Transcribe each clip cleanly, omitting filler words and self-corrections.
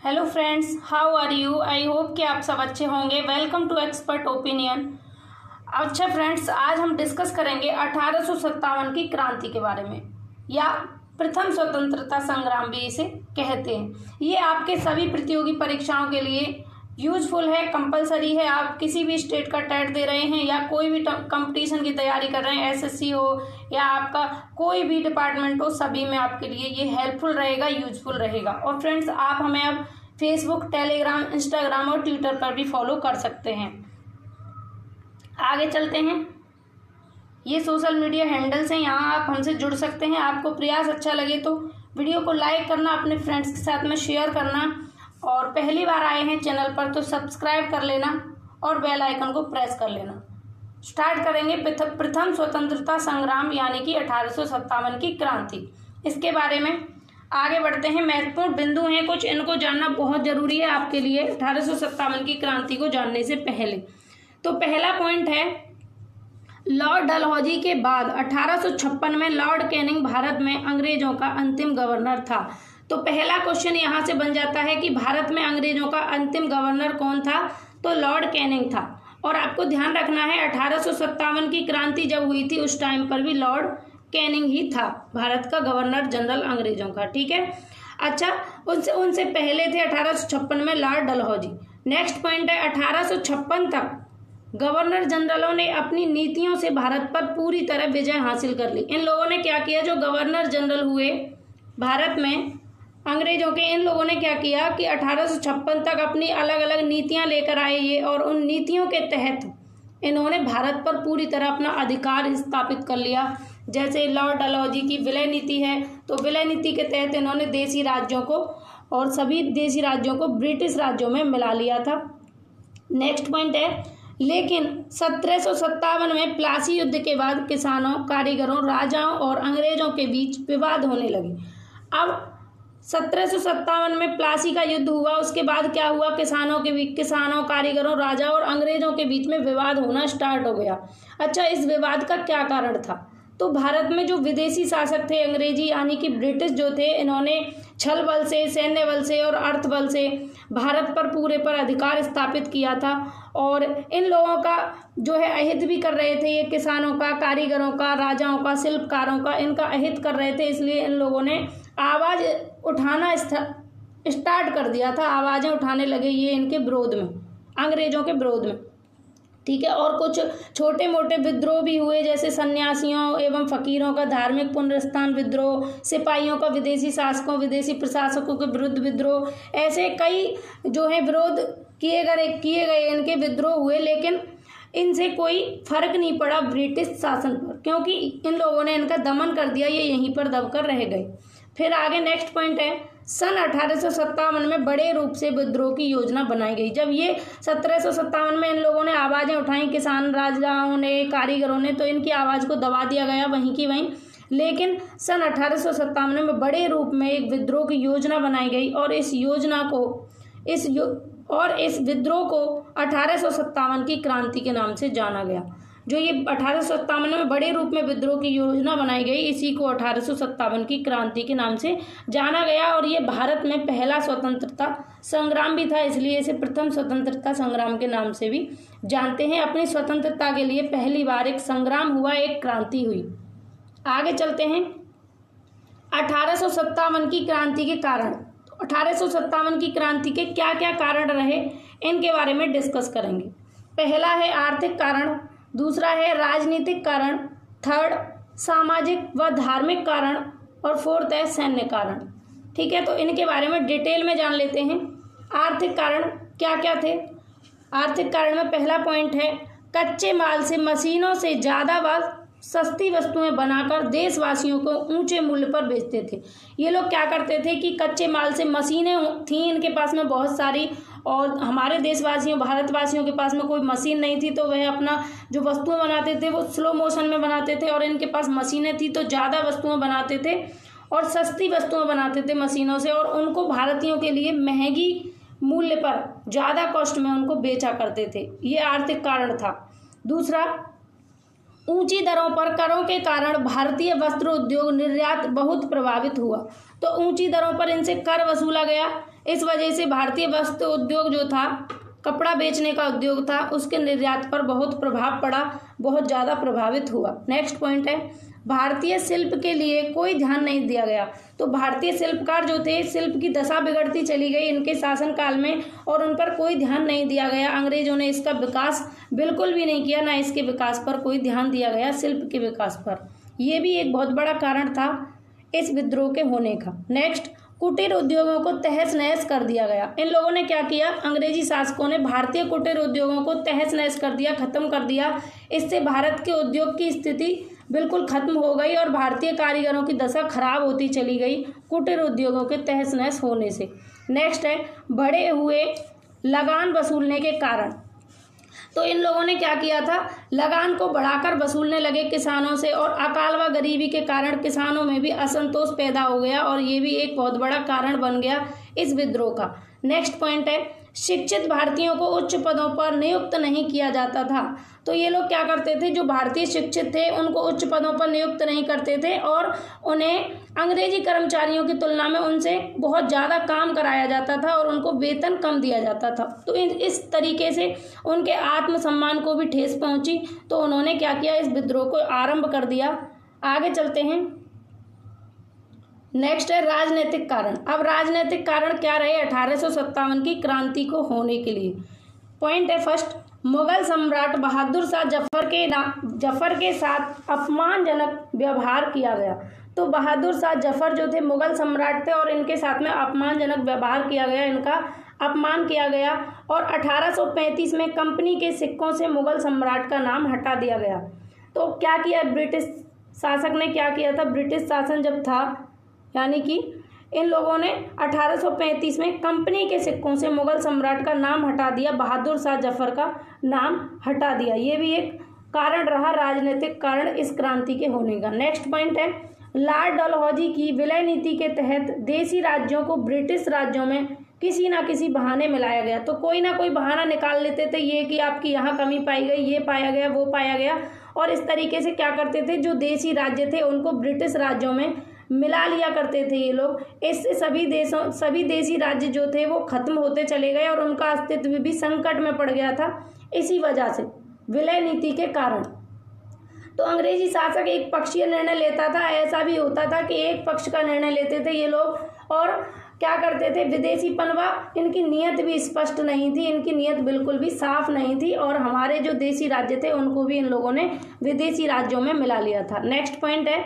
Hello friends, how are you. I hope कि आप सब अच्छे होंगे। Welcome to expert opinion. अच्छा फ्रेंड्स, आज हम डिस्कस करेंगे 1857 की क्रांति के बारे में, या प्रथम स्वतंत्रता संग्राम भी इसे कहते हैं। ये आपके सभी प्रतियोगी परीक्षाओं के लिए यूजफुल है, कंपलसरी है। आप किसी भी स्टेट का टेट दे रहे हैं या कोई भी कंपटीशन की तैयारी कर रहे हैं, एसएससी हो या आपका कोई भी डिपार्टमेंट हो, सभी में आपके लिए ये हेल्पफुल रहेगा, यूजफुल रहेगा। और फ्रेंड्स, आप हमें अब फेसबुक, टेलीग्राम, इंस्टाग्राम और ट्विटर पर भी फॉलो कर सकते हैं। आगे चलते हैं। ये सोशल मीडिया हैंडल्स हैं, यहाँ आप हमसे जुड़ सकते हैं। आपको प्रयास अच्छा लगे तो वीडियो को लाइक करना, अपने फ्रेंड्स के साथ में शेयर करना, और पहली बार आए हैं चैनल पर तो सब्सक्राइब कर लेना और बेल आइकन को प्रेस कर लेना। स्टार्ट करेंगे प्रथम स्वतंत्रता संग्राम यानी कि 1857 की क्रांति। इसके बारे में आगे बढ़ते हैं। महत्वपूर्ण बिंदु हैं कुछ, इनको जानना बहुत जरूरी है आपके लिए 1857 की क्रांति को जानने से पहले। तो पहला पॉइंट है, लॉर्ड डलहौजी के बाद 1856 में लॉर्ड कैनिंग भारत में अंग्रेजों का अंतिम गवर्नर था। तो पहला क्वेश्चन यहाँ से बन जाता है कि भारत में अंग्रेजों का अंतिम गवर्नर कौन था, तो लॉर्ड कैनिंग था। और आपको ध्यान रखना है 1857 की क्रांति जब हुई थी उस टाइम पर भी लॉर्ड कैनिंग ही था भारत का गवर्नर जनरल अंग्रेजों का, ठीक है। अच्छा, उनसे पहले थे 1856 में लॉर्ड डलहौजी। नेक्स्ट पॉइंट है, 1856 तक गवर्नर जनरलों ने अपनी नीतियों से भारत पर पूरी तरह विजय हासिल कर ली। इन लोगों ने क्या किया, जो गवर्नर जनरल हुए भारत में अंग्रेजों के, इन लोगों ने क्या किया कि 1856 तक अपनी अलग अलग नीतियां लेकर आए ये, और उन नीतियों के तहत इन्होंने भारत पर पूरी तरह अपना अधिकार स्थापित कर लिया। जैसे लॉर्ड डलहौजी की विलय नीति है, तो विलय नीति के तहत इन्होंने देशी राज्यों को और सभी देशी राज्यों को ब्रिटिश राज्यों में मिला लिया था। नेक्स्ट पॉइंट है, लेकिन 1757 में प्लासी युद्ध के बाद किसानों, कारीगरों, राजाओं और अंग्रेजों के बीच विवाद होने लगे। अब 1757 में प्लासी का युद्ध हुआ, उसके बाद क्या हुआ, किसानों, कारीगरों, राजाओं और अंग्रेजों के बीच में विवाद होना स्टार्ट हो गया। अच्छा, इस विवाद का क्या कारण था, तो भारत में जो विदेशी शासक थे अंग्रेजी यानी कि ब्रिटिश जो थे, इन्होंने छल बल से, सैन्य बल से और अर्थ बल से भारत पर पूरे पर अधिकार स्थापित किया था। और इन लोगों का जो है अहित भी कर रहे थे, ये किसानों का, कारीगरों का, राजाओं का, शिल्पकारों का, इनका अहित कर रहे थे। इसलिए इन लोगों ने आवाज़ उठाना स्टार्ट कर दिया था, आवाज़ें उठाने लगे ये इनके विरोध में, अंग्रेजों के विरोध में, ठीक है। और कुछ छोटे मोटे विद्रोह भी हुए, जैसे सन्यासियों एवं फकीरों का धार्मिक पुनरुत्थान विद्रोह, सिपाहियों का विदेशी शासकों, विदेशी प्रशासकों के विरुद्ध विद्रोह, ऐसे कई जो है विरोध किए गए इनके विद्रोह हुए। लेकिन इनसे कोई फर्क नहीं पड़ा ब्रिटिश शासन पर, क्योंकि इन लोगों ने इनका दमन कर दिया, ये यहीं पर दबकर रह गए। फिर आगे नेक्स्ट पॉइंट है, सन 1857 में बड़े रूप से विद्रोह की योजना बनाई गई। जब ये 1757 में इन लोगों ने आवाज़ें उठाई, किसान, राजाओं ने, कारीगरों ने, तो इनकी आवाज़ को दबा दिया गया वहीं की वहीं। लेकिन सन 1857 में बड़े रूप में एक विद्रोह की योजना बनाई गई, और इस विद्रोह को 1857 की क्रांति के नाम से जाना गया। जो ये 1857 में बड़े रूप में विद्रोह की योजना बनाई गई, इसी को 1857 की क्रांति के नाम से जाना गया। और ये भारत में पहला स्वतंत्रता संग्राम भी था, इसलिए इसे प्रथम स्वतंत्रता संग्राम के नाम से भी जानते हैं। अपनी स्वतंत्रता के लिए पहली बार एक संग्राम हुआ, एक क्रांति हुई। आगे चलते हैं, 1857 की क्रांति के कारण। 1857 की क्रांति के क्या क्या कारण रहे, इनके बारे में डिस्कस करेंगे। पहला है आर्थिक कारण, दूसरा है राजनीतिक कारण, थर्ड सामाजिक व धार्मिक कारण, और फोर्थ है सैन्य कारण, ठीक है। तो इनके बारे में डिटेल में जान लेते हैं। आर्थिक कारण क्या क्या थे। आर्थिक कारण में पहला पॉइंट है, कच्चे माल से मशीनों से ज़्यादा व सस्ती वस्तुएं बनाकर देशवासियों को ऊंचे मूल्य पर बेचते थे। ये लोग क्या करते थे कि कच्चे माल से मशीनें थी इनके पास में बहुत सारी, और हमारे देशवासियों, भारतवासियों के पास में कोई मशीन नहीं थी, तो वह अपना जो वस्तुएं बनाते थे वो स्लो मोशन में बनाते थे, और इनके पास मशीनें थी तो ज़्यादा वस्तुएं बनाते थे और सस्ती वस्तुएं बनाते थे मशीनों से, और उनको भारतीयों के लिए महंगी मूल्य पर, ज़्यादा कॉस्ट में उनको बेचा करते थे। ये आर्थिक कारण था। दूसरा, ऊंची दरों पर करों के कारण भारतीय वस्त्र उद्योग निर्यात बहुत प्रभावित हुआ। तो ऊंची दरों पर इनसे कर वसूला गया, इस वजह से भारतीय वस्त्र उद्योग जो था, कपड़ा बेचने का उद्योग था, उसके निर्यात पर बहुत प्रभाव पड़ा, बहुत ज़्यादा प्रभावित हुआ। नेक्स्ट पॉइंट है भारतीय शिल्प के लिए कोई ध्यान नहीं दिया गया। तो भारतीय शिल्पकार जो थे, शिल्प की दशा बिगड़ती चली गई इनके शासनकाल में और उन पर कोई ध्यान नहीं दिया गया। अंग्रेजों ने इसका विकास बिल्कुल भी नहीं किया, ना इसके विकास पर कोई ध्यान दिया गया, शिल्प के विकास पर। यह भी एक बहुत बड़ा कारण था इस विद्रोह के होने का। नेक्स्ट, कुटीर उद्योगों को तहस नहस कर दिया गया। इन लोगों ने क्या किया, अंग्रेजी शासकों ने भारतीय कुटीर उद्योगों को तहस नहस कर दिया, खत्म कर दिया। इससे भारत के उद्योग की स्थिति बिल्कुल खत्म हो गई और भारतीय कारीगरों की दशा खराब होती चली गई कुटीर उद्योगों के तहस नहस होने से। नेक्स्ट है बढ़े हुए लगान वसूलने के कारण। तो इन लोगों ने क्या किया था, लगान को बढ़ाकर वसूलने लगे किसानों से और अकाल व गरीबी के कारण किसानों में भी असंतोष पैदा हो गया और ये भी एक बहुत बड़ा कारण बन गया इस विद्रोह का। नेक्स्ट पॉइंट है शिक्षित भारतीयों को उच्च पदों पर नियुक्त नहीं किया जाता था। तो ये लोग क्या करते थे, जो भारतीय शिक्षित थे उनको उच्च पदों पर नियुक्त नहीं करते थे और उन्हें अंग्रेजी कर्मचारियों की तुलना में उनसे बहुत ज़्यादा काम कराया जाता था और उनको वेतन कम दिया जाता था। तो इस तरीके से उनके आत्मसम्मान को भी ठेस पहुंची। तो उन्होंने क्या किया, इस विद्रोह को आरंभ कर दिया। आगे चलते हैं। नेक्स्ट है राजनीतिक कारण। अब राजनीतिक कारण क्या रहे 1857 की क्रांति को होने के लिए। पॉइंट है फर्स्ट, मुगल सम्राट बहादुर शाह जफर के साथ अपमानजनक व्यवहार किया गया। तो बहादुर शाह जफर जो थे मुगल सम्राट थे और इनके साथ में अपमानजनक व्यवहार किया गया, इनका अपमान किया गया। और 1835 में कंपनी के सिक्कों से मुगल सम्राट का नाम हटा दिया गया। तो क्या किया ब्रिटिश शासक ने, क्या किया था, ब्रिटिश शासन जब था यानी कि इन लोगों ने 1835 में कंपनी के सिक्कों से मुगल सम्राट का नाम हटा दिया, बहादुर शाह जफर का नाम हटा दिया। ये भी एक कारण रहा, राजनीतिक कारण इस क्रांति के होने का। नेक्स्ट पॉइंट है लॉर्ड डलहौजी की विलय नीति के तहत देसी राज्यों को ब्रिटिश राज्यों में किसी ना किसी बहाने मिलाया गया। तो कोई ना कोई बहाना निकाल लेते थे, ये कि आपकी यहाँ कमी पाई गई, ये पाया गया, वो पाया गया, और इस तरीके से क्या करते थे, जो देसी राज्य थे उनको ब्रिटिश राज्यों में मिला लिया करते थे ये लोग। इससे सभी देसी राज्य जो थे वो खत्म होते चले गए और उनका अस्तित्व भी संकट में पड़ गया था इसी वजह से, विलय नीति के कारण। तो अंग्रेजी शासक एक पक्षीय निर्णय लेता था, ऐसा भी होता था कि एक पक्ष का निर्णय लेते थे ये लोग और क्या करते थे, विदेशी पनवा, इनकी नीयत भी स्पष्ट नहीं थी, इनकी नीयत बिल्कुल भी साफ नहीं थी और हमारे जो देसी राज्य थे उनको भी इन लोगों ने विदेशी राज्यों में मिला लिया था। नेक्स्ट पॉइंट है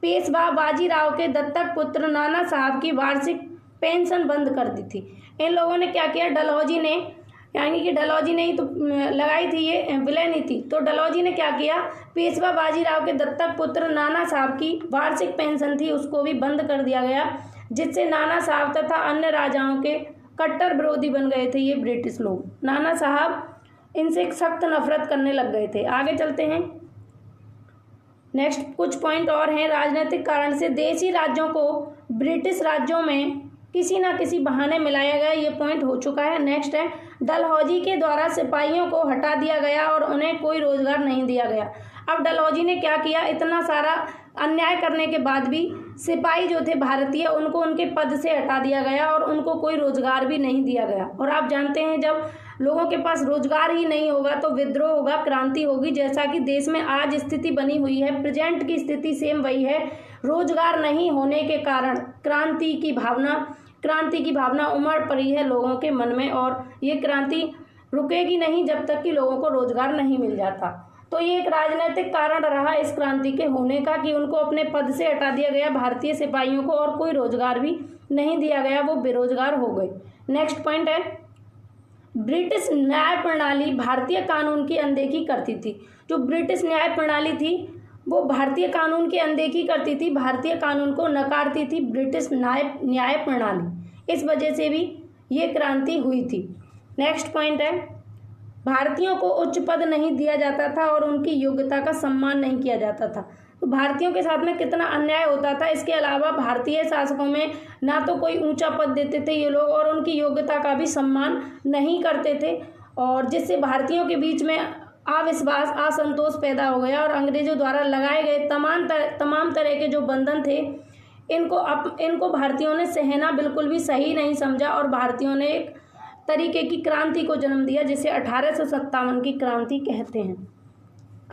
पेशवा बाजीराव के दत्तक पुत्र नाना साहब की वार्षिक पेंशन बंद कर दी थी। इन लोगों ने क्या किया, डलहौजी ने, यानी कि डलहौजी ने ही तो लगाई थी ये विलय नीति। तो डलहौजी ने क्या किया, पेशवा बाजीराव के दत्तक पुत्र नाना साहब की वार्षिक पेंशन थी उसको भी बंद कर दिया गया, जिससे नाना साहब तथा अन्य राजाओं के कट्टर विरोधी बन गए थे ये ब्रिटिश लोग। नाना साहब इनसे सख्त नफरत करने लग गए थे। आगे चलते हैं। नेक्स्ट कुछ पॉइंट और हैं। राजनीतिक कारण से देसी राज्यों को ब्रिटिश राज्यों में किसी ना किसी बहाने मिलाया गया, ये पॉइंट हो चुका है। नेक्स्ट है डलहौजी के द्वारा सिपाहियों को हटा दिया गया और उन्हें कोई रोजगार नहीं दिया गया। अब डलहौजी ने क्या किया, इतना सारा अन्याय करने के बाद भी सिपाही जो थे भारतीय उनको उनके पद से हटा दिया गया और उनको कोई रोजगार भी नहीं दिया गया। और आप जानते हैं जब लोगों के पास रोजगार ही नहीं होगा तो विद्रोह होगा, क्रांति होगी, जैसा कि देश में आज स्थिति बनी हुई है, प्रेजेंट की स्थिति सेम वही है। रोजगार नहीं होने के कारण क्रांति की भावना उमड़ पड़ी है लोगों के मन में और ये क्रांति रुकेगी नहीं जब तक कि लोगों को रोजगार नहीं मिल जाता। तो ये एक राजनीतिक कारण रहा इस क्रांति के होने का कि उनको अपने पद से हटा दिया गया भारतीय सिपाहियों को और कोई रोजगार भी नहीं दिया गया, वो बेरोजगार हो गए। नेक्स्ट पॉइंट है ब्रिटिश न्याय प्रणाली भारतीय कानून की अनदेखी करती थी। जो ब्रिटिश न्याय प्रणाली थी वो भारतीय कानून की अनदेखी करती थी, भारतीय कानून को नकारती थी ब्रिटिश न्याय प्रणाली। इस वजह से भी ये क्रांति हुई थी। नेक्स्ट पॉइंट है भारतीयों को उच्च पद नहीं दिया जाता था और उनकी योग्यता का सम्मान नहीं किया जाता था। तो भारतीयों के साथ में कितना अन्याय होता था। इसके अलावा भारतीय शासकों में ना तो कोई ऊंचा पद देते थे ये लोग और उनकी योग्यता का भी सम्मान नहीं करते थे, और जिससे भारतीयों के बीच में अविश्वास, असंतोष पैदा हो गया और अंग्रेजों द्वारा लगाए गए तमाम तरह के जो बंधन थे इनको भारतीयों ने सहना बिल्कुल भी सही नहीं समझा और भारतीयों ने एक तरीके की क्रांति को जन्म दिया जिसे 1857 की क्रांति कहते हैं।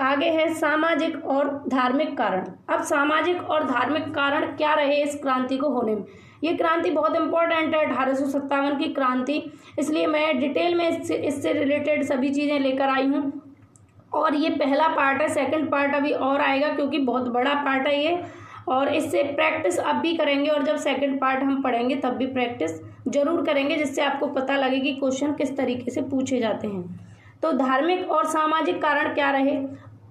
आगे है सामाजिक और धार्मिक कारण। अब सामाजिक और धार्मिक कारण क्या रहे इस क्रांति को होने में। ये क्रांति बहुत इंपॉर्टेंट है 1857 की क्रांति, इसलिए मैं डिटेल में इससे रिलेटेड सभी चीज़ें लेकर आई हूँ। और ये पहला पार्ट है, सेकंड पार्ट अभी और आएगा क्योंकि बहुत बड़ा पार्ट है ये, और इससे प्रैक्टिस अब भी करेंगे और जब सेकंड पार्ट हम पढ़ेंगे तब भी प्रैक्टिस जरूर करेंगे, जिससे आपको पता लगे कि क्वेश्चन किस तरीके से पूछे जाते हैं। तो धार्मिक और सामाजिक कारण क्या रहे।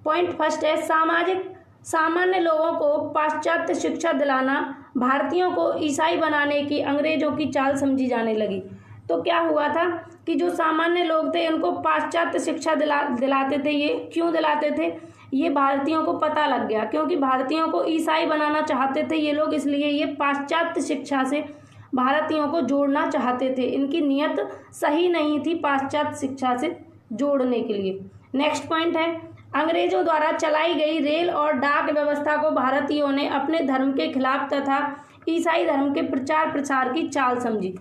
पॉइंट फर्स्ट है सामान्य लोगों को पाश्चात्य शिक्षा दिलाना भारतीयों को ईसाई बनाने की अंग्रेजों की चाल समझी जाने लगी। तो क्या हुआ था कि जो सामान्य लोग थे उनको पाश्चात्य शिक्षा दिलाते थे। ये क्यों दिलाते थे, ये भारतीयों को पता लग गया, क्योंकि भारतीयों को ईसाई बनाना चाहते थे ये लोग, इसलिए ये पाश्चात्य शिक्षा से भारतीयों को जोड़ना चाहते थे। इनकी नीयत सही नहीं थी पाश्चात्य शिक्षा से जोड़ने के लिए। नेक्स्ट पॉइंट है अंग्रेजों द्वारा चलाई गई रेल और डाक व्यवस्था को भारतीयों ने अपने धर्म के खिलाफ तथा ईसाई धर्म के प्रचार प्रसार की चाल समझी।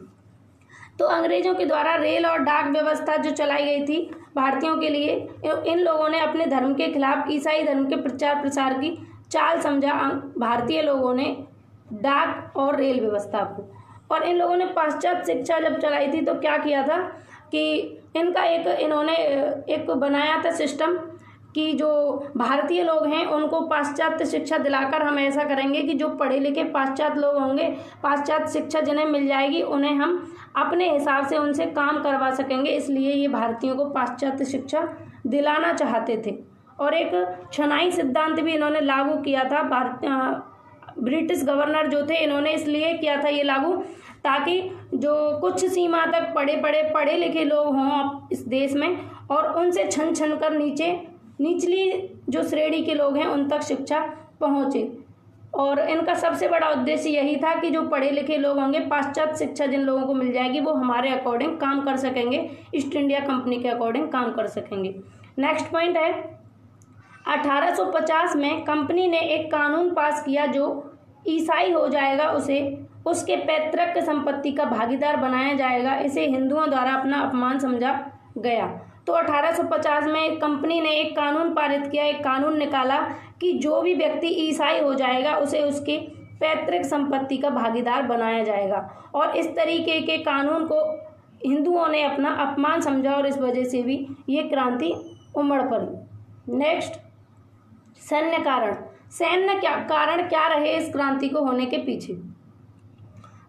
तो अंग्रेजों के द्वारा रेल और डाक व्यवस्था जो चलाई गई थी भारतीयों के लिए, इन लोगों ने अपने धर्म के खिलाफ ईसाई धर्म के प्रचार प्रसार की चाल समझा भारतीय लोगों ने डाक और रेल व्यवस्था को। और इन लोगों ने पाश्चात्य शिक्षा जब चलाई थी तो क्या किया था कि इन्होंने एक बनाया था सिस्टम कि जो भारतीय लोग हैं उनको पाश्चात्य शिक्षा दिलाकर हम ऐसा करेंगे कि जो पढ़े लिखे पाश्चात्य लोग होंगे, पाश्चात्य शिक्षा जिन्हें मिल जाएगी उन्हें हम अपने हिसाब से उनसे काम करवा सकेंगे, इसलिए ये भारतीयों को पाश्चात्य शिक्षा दिलाना चाहते थे। और एक छनाई सिद्धांत भी इन्होंने लागू किया था। ब्रिटिश गवर्नर जो थे इन्होंने इसलिए किया था ये लागू ताकि जो कुछ सीमा तक पढ़े लिखे लोग हों इस देश में और उनसे छन कर निचली जो श्रेणी के लोग हैं उन तक शिक्षा पहुँचे। और इनका सबसे बड़ा उद्देश्य यही था कि जो पढ़े लिखे लोग होंगे, पाश्चात्य शिक्षा जिन लोगों को मिल जाएगी वो हमारे अकॉर्डिंग काम कर सकेंगे, ईस्ट इंडिया कंपनी के अकॉर्डिंग काम कर सकेंगे। नेक्स्ट पॉइंट है 1850 में कंपनी ने एक कानून पास किया जो ईसाई हो जाएगा उसे उसके पैतृक संपत्ति का भागीदार बनाया जाएगा। इसे हिंदुओं द्वारा अपना अपमान समझा गया। तो 1850 में कंपनी ने एक कानून पारित किया, एक कानून निकाला कि जो भी व्यक्ति ईसाई हो जाएगा उसे उसके पैतृक संपत्ति का भागीदार बनाया जाएगा। और इस तरीके के कानून को हिंदुओं ने अपना अपमान समझा और इस वजह से भी ये क्रांति उमड़ पड़ी। नेक्स्ट सैन्य कारण। कारण क्या रहे इस क्रांति को होने के पीछे।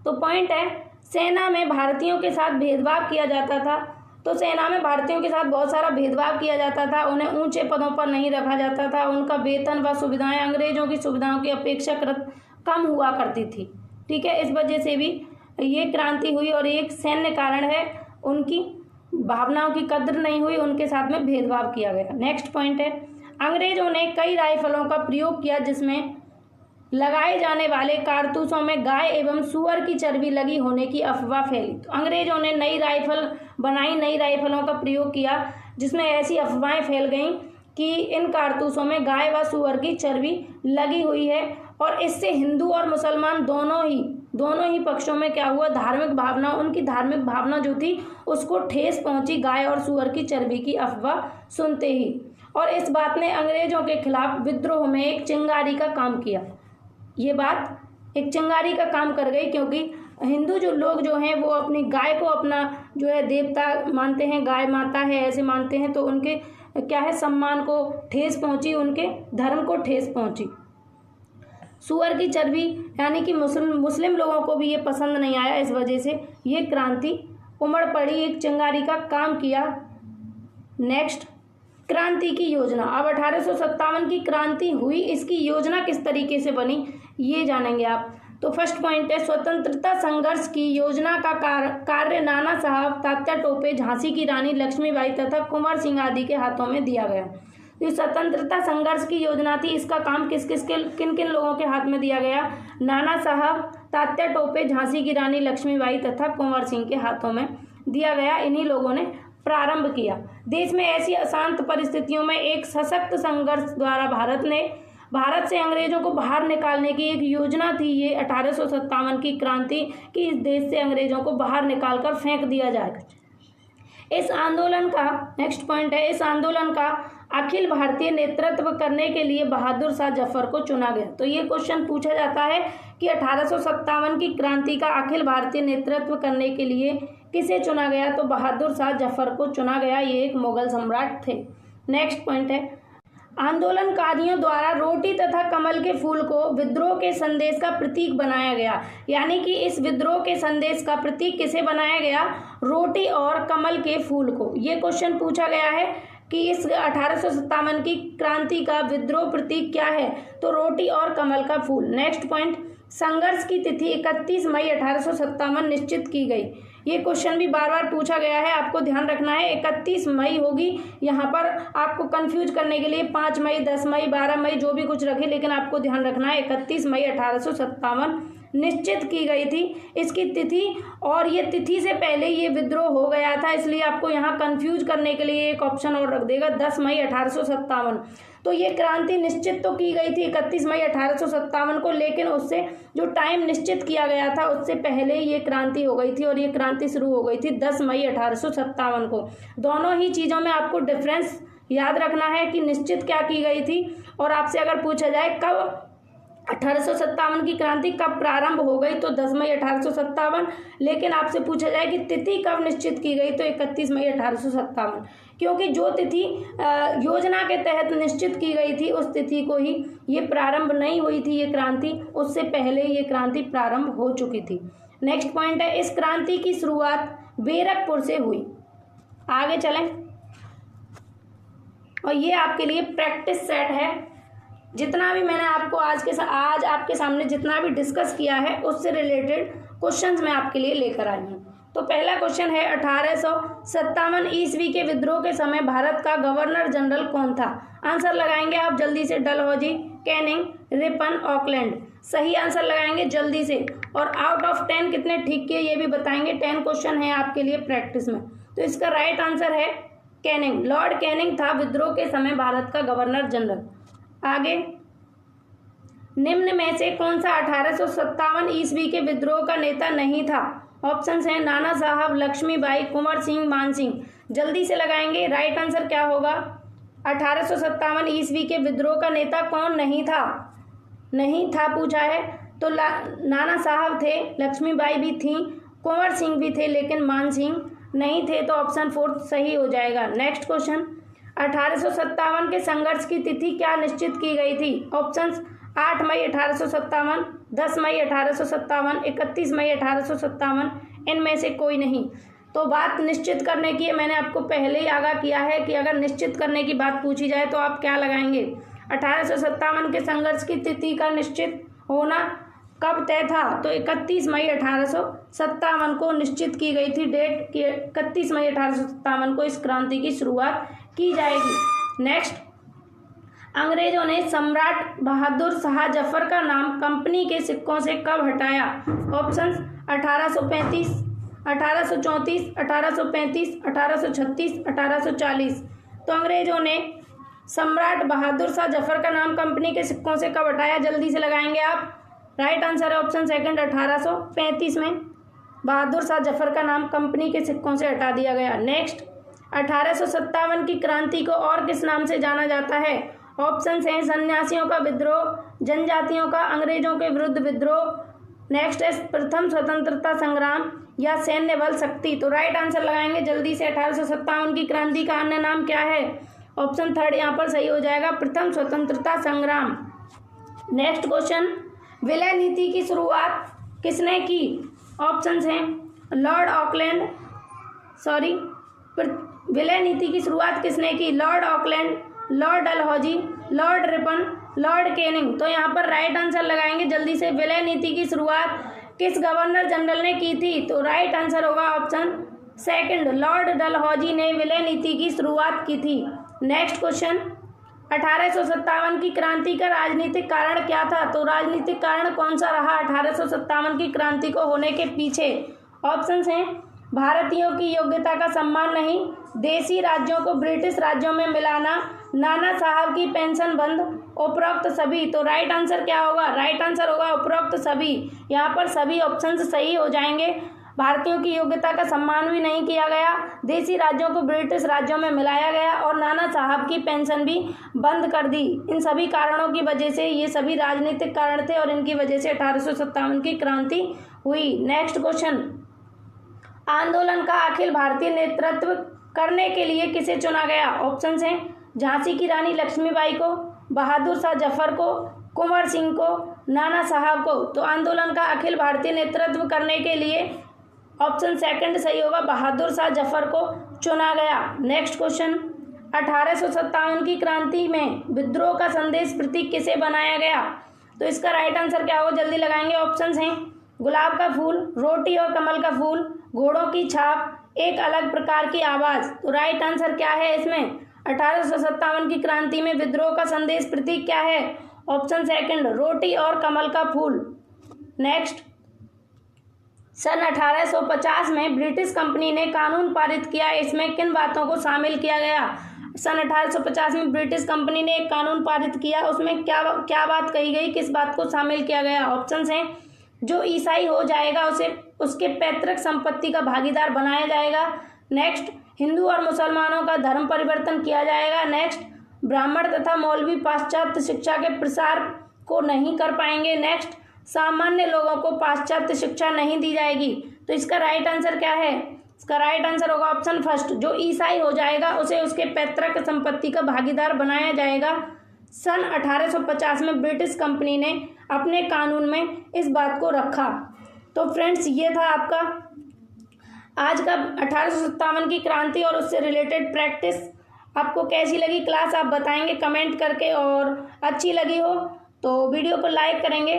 तो पॉइंट है सेना में भारतीयों के साथ भेदभाव किया जाता था। तो सेना में भारतीयों के साथ बहुत सारा भेदभाव किया जाता था, उन्हें ऊंचे पदों पर नहीं रखा जाता था, उनका वेतन व सुविधाएं अंग्रेजों की सुविधाओं की अपेक्षाकृत कम हुआ करती थी। ठीक है, इस वजह से भी ये क्रांति हुई और एक सैन्य कारण है, उनकी भावनाओं की कद्र नहीं हुई, उनके साथ में भेदभाव किया गया। नेक्स्ट पॉइंट है अंग्रेजों ने कई राइफलों का प्रयोग किया जिसमें लगाए जाने वाले कारतूसों में गाय एवं सूअर की चर्बी लगी होने की अफवाह फैली। तो अंग्रेजों ने नई राइफल बनाई, नई राइफलों का प्रयोग किया जिसमें ऐसी अफवाहें फैल गईं कि इन कारतूसों में गाय व सूअर की चर्बी लगी हुई है। और इससे हिंदू और मुसलमान दोनों ही पक्षों में क्या हुआ, उनकी धार्मिक भावना जो थी उसको ठेस पहुंची गाय और सूअर की चर्बी की अफवाह सुनते ही। और इस बात ने अंग्रेजों के खिलाफ विद्रोह में एक चिंगारी का काम किया। ये बात एक चिंगारी का काम कर गई क्योंकि हिंदू जो लोग जो हैं वो अपनी गाय को अपना जो है देवता मानते हैं, गाय माता है ऐसे मानते हैं, तो उनके क्या है सम्मान को ठेस पहुंची, उनके धर्म को ठेस पहुंची। सूअर की चर्बी यानी कि मुस्लिम लोगों को भी ये पसंद नहीं आया, इस वजह से ये क्रांति उमड़ पड़ी, एक चिंगारी का काम किया। नेक्स्ट क्रांति की योजना। अब 1857 की क्रांति हुई, इसकी योजना किस तरीके से बनी ये जानेंगे आप। तो फर्स्ट पॉइंट है स्वतंत्रता संघर्ष की योजना का कार्य नाना साहब, तात्या टोपे, झांसी की रानी लक्ष्मीबाई तथा कुंवर सिंह आदि के हाथों में दिया गया। तो स्वतंत्रता संघर्ष की योजना थी, इसका काम किन किन लोगों के हाथ में दिया गया, नाना साहब, तात्या टोपे, झांसी की रानी लक्ष्मीबाई तथा कुंवर सिंह के हाथों में दिया गया। इन्हीं लोगों ने प्रारंभ किया। देश में ऐसी अशांत परिस्थितियों में एक सशक्त संघर्ष द्वारा भारत ने भारत से अंग्रेजों को बाहर निकालने की एक योजना थी ये 1857 की क्रांति, कि इस देश से अंग्रेजों को बाहर निकालकर फेंक दिया जाए। इस आंदोलन का नेक्स्ट पॉइंट है, इस आंदोलन का अखिल भारतीय नेतृत्व करने के लिए बहादुर शाह जफर को चुना गया। तो ये क्वेश्चन पूछा जाता है कि 1857 की क्रांति का अखिल भारतीय नेतृत्व करने के लिए किसे चुना गया, तो बहादुर शाह जफर को चुना गया। ये एक मुगल सम्राट थे। नेक्स्ट पॉइंट है, आंदोलनकारियों द्वारा रोटी तथा कमल के फूल को विद्रोह के संदेश का प्रतीक बनाया गया। यानी कि इस विद्रोह के संदेश का प्रतीक किसे बनाया गया, रोटी और कमल के फूल को। ये क्वेश्चन पूछा गया है कि इस 1857 की क्रांति का विद्रोह प्रतीक क्या है, तो रोटी और कमल का फूल। नेक्स्ट पॉइंट, संघर्ष की तिथि 31 मई 1857 निश्चित की गई। ये क्वेश्चन भी बार बार पूछा गया है, आपको ध्यान रखना है 31 मई होगी। यहाँ पर आपको कंफ्यूज करने के लिए 5 मई, 10 मई, 12 मई जो भी कुछ रखे, लेकिन आपको ध्यान रखना है 31 मई 1857 निश्चित की गई थी इसकी तिथि। और ये तिथि से पहले ये विद्रोह हो गया था, इसलिए आपको यहाँ कंफ्यूज करने के लिए एक ऑप्शन और रख देगा 10 मई 1857। तो ये क्रांति निश्चित तो की गई थी 31 मई 1857 को, लेकिन उससे जो टाइम निश्चित किया गया था उससे पहले ये क्रांति हो गई थी, और ये क्रांति शुरू हो गई थी 10 मई 1857 को। दोनों ही चीज़ों में आपको डिफरेंस याद रखना है कि निश्चित क्या की गई थी, और आपसे अगर पूछा जाए कब 1857 की क्रांति कब प्रारंभ हो गई, तो 10 मई 1857। लेकिन आपसे पूछा जाए कि तिथि कब निश्चित की गई, तो 31 मई 1857, क्योंकि जो तिथि योजना के तहत निश्चित की गई थी उस तिथि को ही ये प्रारंभ नहीं हुई थी ये क्रांति, उससे पहले ये क्रांति प्रारंभ हो चुकी थी। नेक्स्ट पॉइंट है, इस क्रांति की शुरुआत बेरकपुर से हुई। आगे चलें, और ये आपके लिए प्रैक्टिस सेट है। जितना भी मैंने आपको आज आपके सामने जितना भी डिस्कस किया है उससे रिलेटेड क्वेश्चंस मैं आपके लिए लेकर आई हूँ। तो पहला क्वेश्चन है, 1857 ईस्वी के विद्रोह के समय भारत का गवर्नर जनरल कौन था। आंसर लगाएंगे आप जल्दी से, डलहौजी, कैनिंग, रिपन, ऑकलैंड। सही आंसर लगाएंगे जल्दी से, और आउट ऑफ 10 कितने ठीक किए ये भी बताएंगे। 10 क्वेश्चन है आपके लिए प्रैक्टिस में। तो इसका राइट आंसर है कैनिंग। लॉर्ड कैनिंग था विद्रोह के समय भारत का गवर्नर जनरल। आगे, निम्न में से कौन सा 1857 ईस्वी के विद्रोह का नेता नहीं था। ऑप्शंस हैं नाना साहब, लक्ष्मीबाई, कुंवर सिंह, मान सिंह। जल्दी से लगाएंगे, राइट आंसर क्या होगा। 1857 ईस्वी के विद्रोह का नेता कौन नहीं था, नहीं था पूछा है, तो नाना साहब थे, लक्ष्मीबाई भी थी, कुंवर सिंह भी थे, लेकिन मान सिंह नहीं थे। तो ऑप्शन 4 सही हो जाएगा। नेक्स्ट क्वेश्चन, 1857 के संघर्ष की तिथि क्या निश्चित की गई थी। ऑप्शंस 8 मई 1857, 10 मई 1857, 31 मई 1857, इनमें से कोई नहीं। तो बात निश्चित करने की मैंने आपको पहले ही आगाह किया है कि अगर निश्चित करने की बात पूछी जाए तो आप क्या लगाएंगे। 1857 के संघर्ष की तिथि का निश्चित होना कब तय था, तो 31 मई 1857 को निश्चित की गई थी डेट कि 31 मई 1857 को इस क्रांति की शुरुआत की जाएगी। नेक्स्ट, अंग्रेजों ने सम्राट बहादुर शाह जफर का नाम कंपनी के सिक्कों से कब हटाया। ऑप्शंस 1835, 1834, 1835, 1836, 1840। तो अंग्रेजों ने सम्राट बहादुर शाह जफर का नाम कंपनी के सिक्कों से कब हटाया, जल्दी से लगाएंगे आप। राइट आंसर है ऑप्शन सेकंड, 1835 में बहादुर शाह जफर का नाम कंपनी के सिक्कों से हटा दिया गया। नेक्स्ट, 1857 की क्रांति को और किस नाम से जाना जाता है। ऑप्शंस हैं सन्यासियों का विद्रोह, जनजातियों का अंग्रेजों के विरुद्ध विद्रोह, नेक्स्ट है प्रथम स्वतंत्रता संग्राम, या सैन्य बल शक्ति। तो राइट आंसर लगाएंगे जल्दी से, 1857 की क्रांति का अन्य नाम क्या है। ऑप्शन 3 यहाँ पर सही हो जाएगा, प्रथम स्वतंत्रता संग्राम। नेक्स्ट क्वेश्चन, विलय नीति की शुरुआत किसने की। ऑप्शंस हैं लॉर्ड ऑकलैंड, विलय नीति की शुरुआत किसने की, Lord Auckland, Lord Dalhousie, Lord Ripon, Lord Canning. तो यहाँ पर राइट आंसर लगाएंगे जल्दी से, विलय नीति की शुरुआत किस गवर्नर जनरल ने की थी। तो राइट आंसर होगा ऑप्शन सेकंड, लॉर्ड डलहौजी ने विलय नीति की शुरुआत की थी। नेक्स्ट क्वेश्चन, 1857 की क्रांति का राजनीतिक कारण क्या था। तो राजनीतिक कारण कौन सा रहा 1857 की क्रांति को होने के पीछे। ऑप्शंस हैं भारतीयों की योग्यता का सम्मान नहीं, देशी राज्यों को ब्रिटिश राज्यों में मिलाना, नाना साहब की पेंशन बंद, उपरोक्त सभी। तो राइट आंसर क्या होगा? राइट आंसर होगा उपरोक्त सभी। यहाँ पर सभी ऑप्शंस सही हो जाएंगे। भारतीयों की योग्यता का सम्मान भी नहीं किया गया, देशी राज्यों को ब्रिटिश राज्यों में मिलाया गया और नाना साहब की पेंशन भी बंद कर दी। इन सभी कारणों की वजह से, ये सभी राजनीतिक कारण थे और इनकी वजह से 1857 की क्रांति हुई। नेक्स्ट क्वेश्चन, आंदोलन का अखिल भारतीय नेतृत्व करने के लिए किसे चुना गया? ऑप्शन हैं झांसी की रानी लक्ष्मीबाई को, बहादुर शाह जफर को, कुंवर सिंह को, नाना साहब को। तो आंदोलन का अखिल भारतीय नेतृत्व करने के लिए ऑप्शन सेकंड सही होगा, बहादुर शाह जफर को चुना गया। नेक्स्ट क्वेश्चन, 1857 की क्रांति में विद्रोह का संदेश प्रतीक किसे बनाया गया? तो इसका राइट आंसर क्या होगा? जल्दी लगाएंगे। ऑप्शंस हैं गुलाब का फूल, रोटी और कमल का फूल, घोड़ों की छाप, एक अलग प्रकार की आवाज। तो राइट आंसर क्या है इसमें? 1857 की क्रांति में विद्रोह का संदेश प्रतीक क्या है? ऑप्शन सेकंड, रोटी और कमल का फूल। नेक्स्ट, सन 1850 में ब्रिटिश कंपनी ने कानून पारित किया, इसमें किन बातों को शामिल किया गया? सन 1850 में ब्रिटिश कंपनी ने एक कानून पारित किया, उसमें क्या बात कही गई, किस बात को शामिल किया गया? ऑप्शंस हैं जो ईसाई हो जाएगा उसे उसके पैतृक संपत्ति का भागीदार बनाया जाएगा। नेक्स्ट, हिंदू और मुसलमानों का धर्म परिवर्तन किया जाएगा। नेक्स्ट, ब्राह्मण तथा मौलवी पाश्चात्य शिक्षा के प्रसार को नहीं कर पाएंगे। नेक्स्ट, सामान्य लोगों को पाश्चात्य शिक्षा नहीं दी जाएगी। तो इसका राइट आंसर क्या है? इसका राइट आंसर होगा ऑप्शन फर्स्ट, जो ईसाई हो जाएगा उसे उसके पैतृक संपत्ति का भागीदार बनाया जाएगा। सन 1850 में ब्रिटिश कंपनी ने अपने कानून में इस बात को रखा। तो फ्रेंड्स, ये था आपका आज का 1857 की क्रांति और उससे रिलेटेड प्रैक्टिस। आपको कैसी लगी क्लास आप बताएंगे कमेंट करके, और अच्छी लगी हो तो वीडियो को लाइक करेंगे,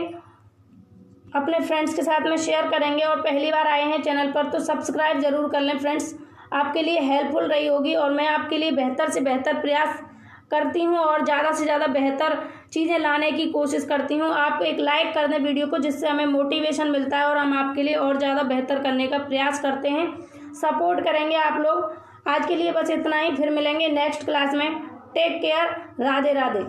अपने फ्रेंड्स के साथ में शेयर करेंगे, और पहली बार आए हैं चैनल पर तो सब्सक्राइब जरूर कर लें फ्रेंड्स। आपके लिए हेल्पफुल रही होगी और मैं आपके लिए बेहतर से बेहतर प्रयास करती हूँ और ज़्यादा से ज़्यादा बेहतर चीज़ें लाने की कोशिश करती हूँ। आप एक लाइक कर दें वीडियो को, जिससे हमें मोटिवेशन मिलता है और हम आपके लिए और ज़्यादा बेहतर करने का प्रयास करते हैं। सपोर्ट करेंगे आप लोग। आज के लिए बस इतना ही, फिर मिलेंगे नेक्स्ट क्लास में। Take care, Radhe Radhe.